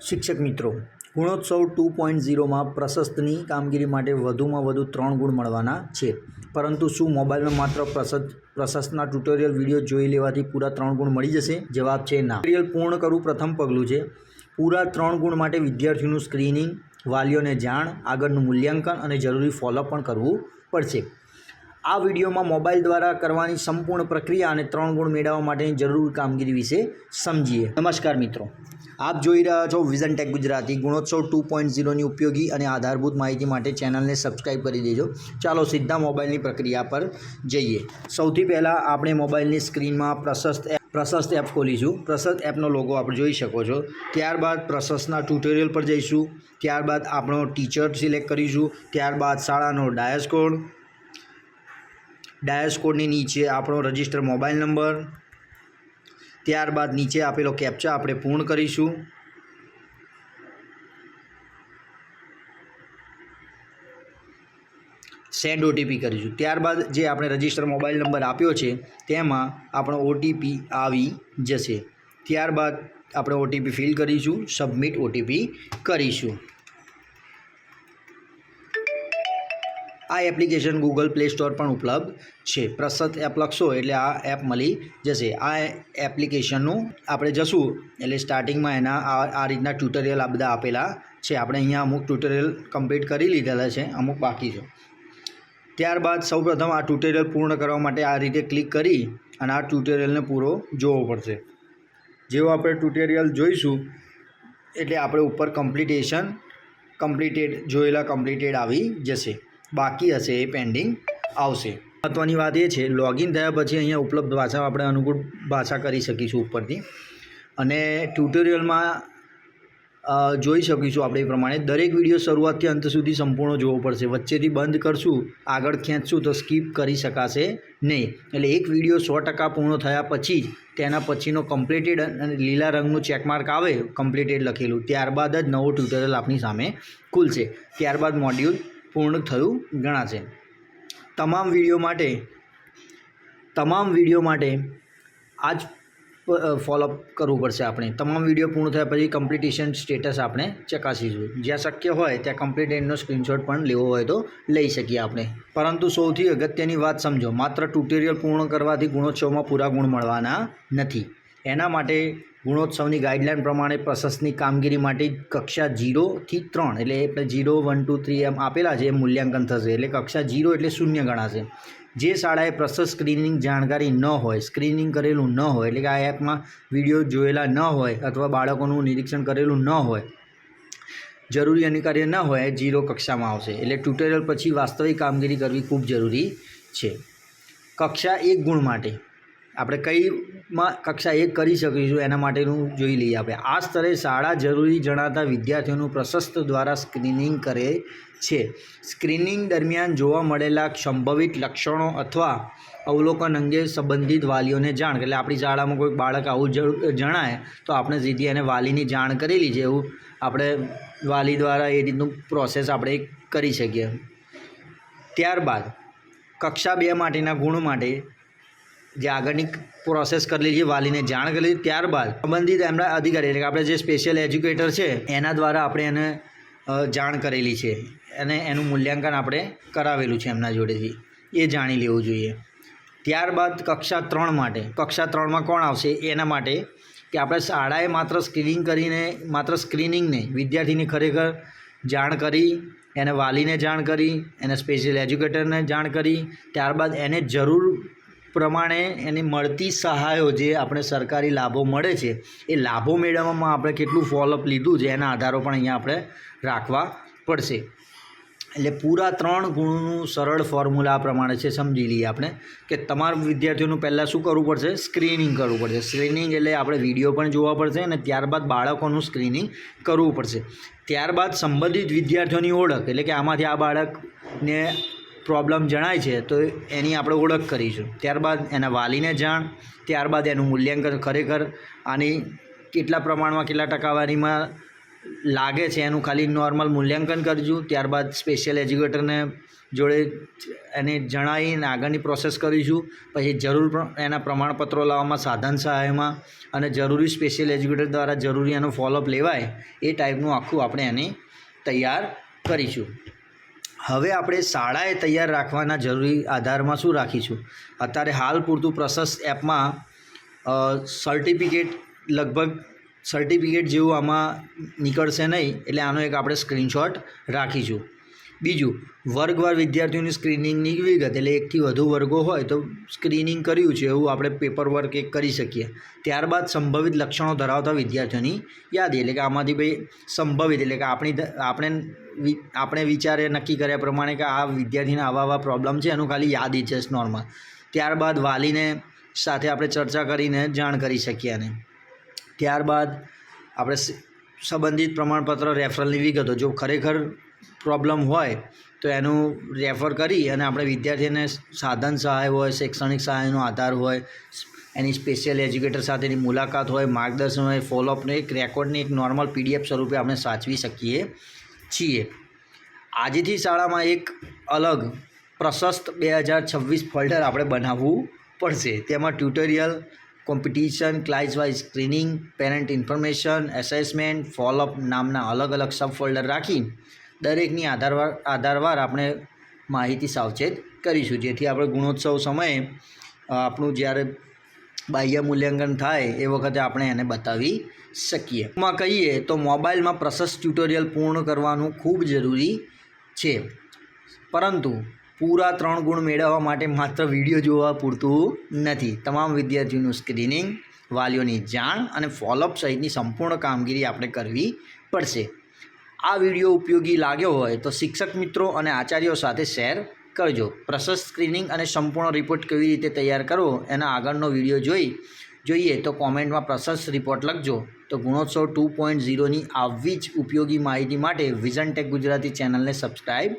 શિક્ષક મિત્રો, ગુણોત્સવ 2.0માં પ્રશસ્તની કામગીરી માટે વધુમાં વધુ 3 ગુણ મળવાના છે. પરંતુ શું મોબાઈલમાં માત્ર પ્રશસ્તના ટ્યુટોરિયલ વિડીયો જોઈ લેવાથી પૂરા 3 ગુણ મળી જશે? જવાબ છે ના. ટ્યુટોરિયલ પૂર્ણ કરવું પ્રથમ પગલું છે. પૂરા 3 ગુણ માટે વિદ્યાર્થીઓનું સ્ક્રીનિંગ, વાલીઓને જાણ, આગળનું મૂલ્યાંકન અને જરૂરી ફોલોઅપ પણ કરવું પડશે. આ વિડીયોમાં મોબાઈલ દ્વારા કરવાની સંપૂર્ણ પ્રક્રિયા અને 3 ગુણ મેળવવા માટેની જરૂરી કામગીરી વિશે સમજીએ. નમસ્કાર મિત્રો, આપ જોઈ રહ્યા છો વિઝન ટેક ગુજરાતી. ગુણોત્સવ 2.0ની ઉપયોગી અને આધારભૂત માહિતી માટે ચેનલને સબસ્ક્રાઈબ કરી દેજો. ચાલો સીધા મોબાઈલની પ્રક્રિયા પર જઈએ. સૌથી પહેલાં આપણે મોબાઈલની સ્ક્રીનમાં પ્રશસ્ત એપ ખોલીશું. પ્રશસ્ત એપનો લોગો આપણે જોઈ શકો છો. ત્યારબાદ પ્રશસ્તના ટ્યુટોરિયલ પર જઈશું. ત્યારબાદ આપણો ટીચર સિલેક્ટ કરીશું. ત્યારબાદ શાળાનો ડાયસ કોડની નીચે આપણો રજિસ્ટર મોબાઈલ નંબર. ત્યારબાદ નીચે આપેલો કેપ્ચા આપણે પૂર્ણ કરીશું. સેન્ડ ઓટીપી કરીશું. ત્યારબાદ જે આપણે રજિસ્ટર મોબાઈલ નંબર આપ્યો છે તેમાં આપણો ઓટીપી આવી જશે. ત્યારબાદ આપણે ઓટીપી ફિલ કરીશું. સબમિટ ઓટીપી કરીશું. આ એપ્લિકેશન ગૂગલ પ્લે સ્ટોર પણ ઉપલબ્ધ છે. પ્રશસ્ત એપ લખશો એટલે આ એપ મળી જશે. આ એપ્લિકેશનનું આપણે જશું એટલે સ્ટાર્ટિંગમાં એના આ રીતના ટ્યુટોરિયલ આ બધા આપેલા છે. આપણે અહીંયા અમુક ટ્યુટોરિયલ કમ્પ્લીટ કરી લીધેલા છે, અમુક બાકી છે. ત્યારબાદ સૌપ્રથમ આ ટ્યુટોરિયલ પૂર્ણ કરવા માટે આ રીતે ક્લિક કરી અને આ ટ્યુટોરિયલને પૂરો જોવો પડશે. જેવો આપણે ટ્યુટોરિયલ જોઈશું એટલે આપણે ઉપર કમ્પ્લીટેડ આવી જશે. બાકી હશે એ પેન્ડિંગ આવશે. મહત્ત્વની વાત એ છે, લોગિન થયા પછી અહીંયા ઉપલબ્ધ ભાષા આપણે અનુકૂળ ભાષા કરી શકીશું ઉપરથી. અને ટ્યુટોરિયલમાં જોઈ શકીશું આપણે એ પ્રમાણે દરેક વિડીયો શરૂઆતથી અંત સુધી સંપૂર્ણ જોવો પડશે. વચ્ચેથી બંધ કરશું, આગળ ખેંચશું તો સ્કીપ કરી શકાશે નહીં. એટલે એક વિડીયો 100% પૂર્ણ થયા પછી જ તેના પછીનો કમ્પ્લીટેડ અને લીલા રંગનું ચેકમાર્ક આવે કમ્પ્લીટેડ લખેલું, ત્યારબાદ જ નવો ટ્યુટોરિયલ આપણી સામે ખુલશે. ત્યારબાદ મોડ્યુલ પૂર્ણ થયું ગણાશે. તમામ વિડીયો માટે આ જ ફોલોઅપ કરવું પડશે. આપણે તમામ વિડીયો પૂર્ણ થયા પછી કમ્પ્લીટેશન સ્ટેટસ આપણે ચકાસીશું. જ્યાં શક્ય હોય ત્યાં કમ્પ્લીટેડનો સ્ક્રીનશોટ પણ લેવો હોય તો લઈ શકીએ આપણે. પરંતુ સૌથી અગત્યની વાત સમજો, માત્ર ટ્યુટોરિયલ પૂર્ણ કરવાથી ગુણોત્સવમાં પૂરા ગુણ મળવાના નથી. એના માટે ગુણોત્સવની ગાઈડલાઇન પ્રમાણે પ્રશસ્તની કામગીરી માટે કક્ષા 0 થી 3 એટલે આપણે 0, 1, 2, 3 એમ આપેલા છે, એ મૂલ્યાંકન થશે. એટલે કક્ષા 0 એટલે શૂન્ય ગણાશે. જે શાળાએ પ્રશસ્ત સ્ક્રીનિંગ જાણકારી ન હોય, સ્ક્રીનિંગ કરેલું ન હોય, એટલે કે આ એપમાં વિડીયો જોયેલા ન હોય અથવા બાળકોનું નિરીક્ષણ કરેલું ન હોય, જરૂરી અનિવાર્ય ન હોય, 0 કક્ષામાં આવશે. એટલે ટ્યુટોરિયલ પછી વાસ્તવિક કામગીરી કરવી ખૂબ જરૂરી છે. કક્ષા 1 ગુણ માટે આપણે કક્ષા 1 કરી શકીશું એના માટેનું જોઈ લઈએ આપણે. આ સ્તરે શાળા જરૂરી જણાતા વિદ્યાર્થીઓનું પ્રશસ્ત દ્વારા સ્ક્રીનિંગ કરે છે. સ્ક્રીનિંગ દરમિયાન જોવા મળેલા સંભવિત લક્ષણો અથવા અવલોકન અંગે સંબંધિત વાલીઓને જાણ. એટલે આપણી શાળામાં કોઈ બાળક આવું જણાય તો આપણે સીધી એને વાલીની જાણ કરેલી છે, એવું આપણે વાલી દ્વારા એ રીતનું પ્રોસેસ આપણે કરી શકીએ. ત્યારબાદ કક્ષા 2 માટેના ગુણ માટે જે આગળની પ્રોસેસ કરેલી છે, વાલીને જાણ કરેલી. ત્યારબાદ સંબંધિત એમના અધિકારી એટલે કે આપણે જે સ્પેશિયલ એજ્યુકેટર છે એના દ્વારા આપણે એને જાણ કરેલી છે અને એનું મૂલ્યાંકન આપણે કરાવેલું છે એમના જોડેથી, એ જાણી લેવું જોઈએ. ત્યારબાદ કક્ષા 3 માટે, કક્ષા 3માં કોણ આવશે એના માટે કે આપણે શાળાએ માત્ર સ્ક્રીનિંગ નહીં, વિદ્યાર્થીની ખરેખર જાણ કરી, એને વાલીને જાણ કરી, એને સ્પેશિયલ એજ્યુકેટરને જાણ કરી, ત્યારબાદ એને જરૂર પ્રમાણે એને મળતી સહાયો જે આપણે સરકારી લાભો મળે છે એ લાભો મેળવવામાં આપણે કેટલું ફોલોઅપ લીધું છે એના આધારો પણ અહીંયા આપણે રાખવા પડશે. એટલે પૂરા 3 ગુણનું સરળ ફોર્મ્યુલા પ્રમાણે છે, સમજી લઈએ આપણે કે તમારા વિદ્યાર્થીઓનું પહેલાં શું કરવું પડશે? સ્ક્રીનિંગ કરવું પડશે. સ્ક્રીનિંગ એટલે આપણે વિડીયો પણ જોવા પડશે અને ત્યારબાદ બાળકોનું સ્ક્રીનિંગ કરવું પડશે. ત્યારબાદ સંબંધિત વિદ્યાર્થીઓની ઓળખ, એટલે કે આમાંથી આ બાળકને પ્રોબ્લેમ જણાય છે તો એની આપણે ઓળખ કરીશું. ત્યારબાદ એના વાલીને જાણ, ત્યારબાદ એનું મૂલ્યાંકન, ખરેખર આની કેટલા પ્રમાણમાં, કેટલા ટકાવારીમાં લાગે છે એનું ખાલી નોર્મલ મૂલ્યાંકન કરજો. ત્યારબાદ સ્પેશિયલ એજ્યુકેટરને જોડે એને જણાવીને આગળની પ્રોસેસ કરીશું. પછી જરૂર એના પ્રમાણપત્રો લાવવામાં, સાધન સહાયમાં અને જરૂરી સ્પેશિયલ એજ્યુકેટર દ્વારા જરૂરી એનો ફોલોઅપ લેવાય એ ટાઈપનું આખું આપણે એને તૈયાર કરીશું. હવે આપણે શાળાએ તૈયાર રાખવાના જરૂરી આધારમાં શું રાખીશું? અત્યારે હાલ પૂરતું પ્રશસ્ત એપમાં સર્ટિફિકેટ જેવું આમાં નીકળશે નહીં, એટલે આનો એક આપણે સ્ક્રીનશોટ રાખીશું. બીજું, વર્ગવાર વિદ્યાર્થીઓની સ્ક્રીનિંગની વિગત, એટલે એકથી વધુ વર્ગો હોય તો સ્ક્રીનિંગ કર્યું છે એવું આપણે પેપર વર્ક એક કરી શકીએ. ત્યારબાદ સંભવિત લક્ષણો ધરાવતા વિદ્યાર્થીઓની યાદી, એટલે કે આમાંથી ભાઈ સંભવિત એટલે કે આપણે વિચારે નક્કી કર્યા પ્રમાણે કે આ વિદ્યાર્થીને આવા પ્રોબ્લેમ છે, એનું ખાલી યાદી છે નોર્મલ. ત્યારબાદ વાલીને સાથે આપણે ચર્ચા કરીને જાણ કરી શકીએ. અને ત્યારબાદ આપણે સંબંધિત પ્રમાણપત્ર, રેફરલની વિગતો, જો ખરેખર પ્રોબ્લેમ હોય તો એનું રેફર કરી અને આપણે વિદ્યાર્થીને સાધન સહાય હોય, શૈક્ષણિક સહાયનો આધાર હોય, એની સ્પેશિયલ એજ્યુકેટર સાથેની મુલાકાત હોય, માર્ગદર્શન હોય, ફોલોઅપનો એક રેકોર્ડની એક નોર્મલ PDF સ્વરૂપે આપણે સાચવી શકીએ છીએ. આજથી શાળામાં એક અલગ પ્રશસ્ત 2026 ફોલ્ડર આપણે બનાવવું પડશે. તેમાં tutorial, competition, class wise screening, parent information, assessment, follow up નામના અલગ અલગ સબ ફોલ્ડર રાખી દરેકની આધારવાર આપણે માહિતી સાવચેત કરીશું, જેથી આપણે ગુણોત્સવ સમયે આપણું જ્યારે બાહ્ય મૂલ્યાંકન થાય એ વખતે આપણે એને બતાવી શકીએ. માં કહીએ તો મોબાઈલમાં પ્રશસ્ત ટ્યુટોરિયલ પૂર્ણ કરવાનું ખૂબ જરૂરી છે, પરંતુ પૂરા 3 ગુણ મેળવવા માટે માત્ર વિડીયો જોવા પૂરતું નથી. તમામ વિદ્યાર્થીઓનું સ્ક્રીનિંગ, વાલીઓની જાણ અને ફોલોઅપ સહિતની સંપૂર્ણ કામગીરી આપણે કરવી પડશે. આ વિડીયો ઉપયોગી લાગ્યો હોય તો શિક્ષક મિત્રો અને આચાર્યો સાથે શેર કરજો. પ્રશસ્ત સ્ક્રીનિંગ અને સંપૂર્ણ રિપોર્ટ કેવી રીતે તૈયાર કરવો એના આગળનો વિડીયો જોઈએ તો કોમેન્ટમાં પ્રશસ્ત રિપોર્ટ લખજો. તો ગુણોત્સવ 2.0ની આવી જ ઉપયોગી માહિતી માટે વિઝન ટેક ગુજરાતી ચેનલને સબસ્ક્રાઈબ